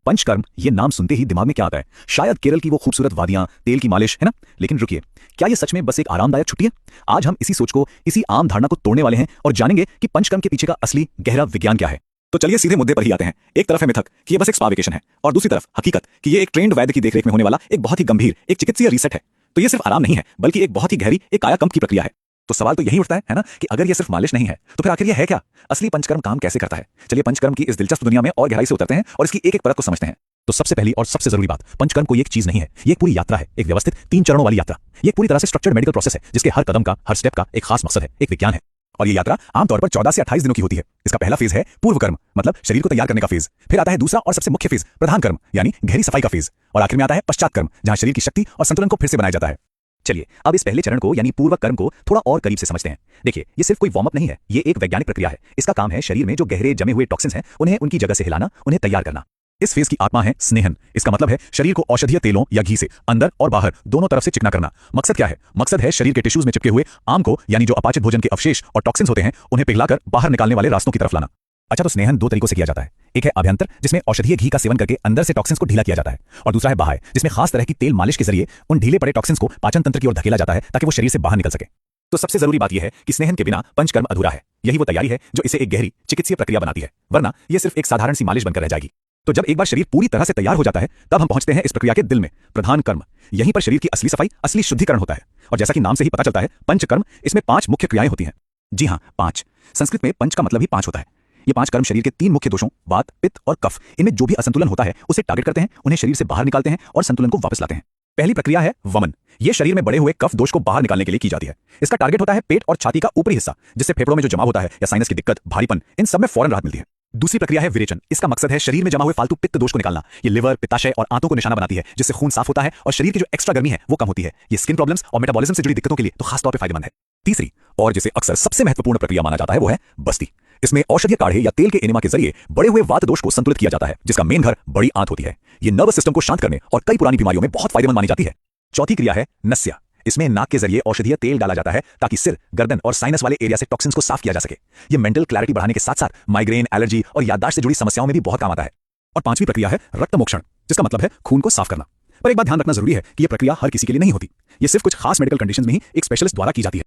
पंचकर्म ये नाम सुनते ही दिमाग में क्या आता है? शायद केरल की वो खूबसूरत वादियां, तेल की मालिश, है ना? लेकिन रुकिए, क्या ये सच में बस एक आरामदायक छुट्टी है? आज हम इसी सोच को, इसी आम धारणा को तोड़ने वाले हैं और जानेंगे कि पंचकर्म के पीछे का असली गहरा विज्ञान क्या है। तो चलिए सीधे मुद्दे पर ही आते हैं। एक तरफ है मिथक कि ये बस एक स्पा वेकेशन है, और दूसरी तरफ हकीकत कि ये एक ट्रेंड वैद्य की देखरेख में होने वाला एक बहुत ही गंभीर, एक चिकित्सीय रीसेट है। तो ये सिर्फ आराम नहीं है, बल्कि एक बहुत ही गहरी, एक कायाकल्प की प्रक्रिया है। तो सवाल तो यही उठता है ना, कि अगर ये सिर्फ मालिश नहीं है तो फिर आखिर ये है क्या? असली पंचकर्म काम कैसे करता है? चलिए पंचकर्म की इस दिलचस्प दुनिया में और गहराई से उतरते हैं और इसकी एक एक परत को समझते हैं। तो सबसे पहली और सबसे जरूरी बात, पंचकर्म कोई एक चीज नहीं है, ये एक पूरी यात्रा है, एक व्यवस्थित 3 चरणों वाली यात्रा। ये पूरी तरह से स्ट्रक्चर्ड मेडिकल प्रोसेस है, जिसके हर कदम का, हर स्टेप का एक खास मकसद है, एक विज्ञान है। और ये यात्रा आमतौर पर 14 से 28 दिनों की होती है। इसका पहला फेज है पूर्व कर्म, मतलब शरीर को तैयार करने का फेज। फिर आता है दूसरा और सबसे मुख्य फेज, प्रधान कर्म, यानी गहरी सफाई का फेज। और आखिर में आता है पश्चात कर्म, जहां शरीर की शक्ति और संतुलन को फिर से बनाया जाता है। चलिए अब इस पहले चरण को यानी पूर्व कर्म को थोड़ा और करीब से समझते हैं। देखिए, ये सिर्फ कोई वार्म अप नहीं है, ये एक वैज्ञानिक प्रक्रिया है। इसका काम है शरीर में जो गहरे जमे हुए टॉक्सिन्स हैं उन्हें उनकी जगह से हिलाना, उन्हें तैयार करना। इस फेज की आत्मा है स्नेहन। इसका मतलब है शरीर को औषधीय तेलों या घी से अंदर और बाहर दोनों तरफ से चिकना करना। मकसद क्या है? मकसद है शरीर के टिश्यूज में चिपके हुए आम को, यानी जो अपाचित भोजन के अवशेष और टॉक्सिन्स होते हैं, उन्हें पिघलाकर बाहर निकालने वाले रास्तों की तरफ लाना। अच्छा, तो स्नेहन 2 तरीकों से किया जाता है। एक है अभ्यंतर, जिसमें औषधीय घी का सेवन करके अंदर से टॉक्सिन्स को ढीला किया जाता है, और दूसरा है बाह्य, जिसमें खास तरह की तेल मालिश के जरिए उन ढीले पड़े टॉक्सिन्स को पाचन तंत्र की ओर धकेला जाता है ताकि वो शरीर से बाहर निकल सके। तो सबसे जरूरी बात यह है कि स्नेहन के बिना पंचकर्म अधूरा है। यही वो तैयारी है जो इसे एक गहरी चिकित्सीय प्रक्रिया बनाती है, वरना यह सिर्फ एक साधारण सी मालिश बनकर रह जाएगी। तो जब एक बार शरीर पूरी तरह से तैयार हो जाता है, तब हम पहुंचते हैं इस प्रक्रिया के दिल में, प्रधान कर्म। यहीं पर शरीर की असली सफाई, असली शुद्धिकरण होता है। और जैसा कि नाम से ही पता चलता है, पंचकर्म, इसमें 5 मुख्य क्रियाएं होती हैं। जी हाँ, 5। संस्कृत में पंच का मतलब ही 5 होता है। ये 5 कर्म शरीर के 3 मुख्य दोषों, वात, पित्त और कफ, इनमें जो भी असंतुलन होता है उसे टारगेट करते हैं, उन्हें शरीर से बाहर निकालते हैं और संतुलन को वापस लाते हैं। पहली प्रक्रिया है वमन। ये शरीर में बड़े हुए कफ दोष को बाहर निकालने के लिए की जाती है। इसका टारगेट होता है पेट और छाती का ऊपरी हिस्सा, जिससे फेफड़ों में जो जमा होता है या साइनस की दिक्कत, भारीपन, इन सब में फौरन राहत मिलती है। दूसरी प्रक्रिया है विरेचन। इसका मकसद है शरीर में जमा हुए फालतू पित्त दोष को निकालना। ये लिवर, पित्ताशय और आंतों को निशाना बनाती है, जिससे खून साफ होता है और शरीर की जो एक्स्ट्रा गर्मी है वो कम होती है। ये स्किन प्रॉब्लम्स और मेटाबॉलिज्म से जुड़ी दिक्कतों के लिए तो खास तौर पे फायदेमंद है। तीसरी, और जिसे अक्सर सबसे महत्वपूर्ण प्रक्रिया माना जाता है, वो है बस्ती। इसमें औषधीय काढ़े या तेल के एनेमा के जरिए बड़े हुए वात दोष को संतुलित किया जाता है, जिसका मेन घर बड़ी आंत होती है। ये नर्वस सिस्टम को शांत करने और कई पुरानी बीमारियों में बहुत फायदेमंद मानी जाती है। चौथी क्रिया है नस्या। इसमें नाक के जरिए औषधीय तेल डाला जाता है ताकि सिर, गर्दन और साइनस वाले एरिया से टॉक्सिन्स को साफ किया जा सके। ये मेंटल क्लैरिटी बढ़ाने के साथ साथ माइग्रेन, एलर्जी और याददाश्त से जुड़ी समस्याओं में भी बहुत काम आता है। और पांचवी प्रक्रिया है रक्त मोक्षण, जिसका मतलब है खून को साफ करना। पर एक बात ध्यान रखना जरूरी है कि यह प्रक्रिया हर किसी के लिए नहीं होती। ये सिर्फ कुछ खास मेडिकल कंडीशंस में ही एक स्पेशलिस्ट द्वारा की जाती है।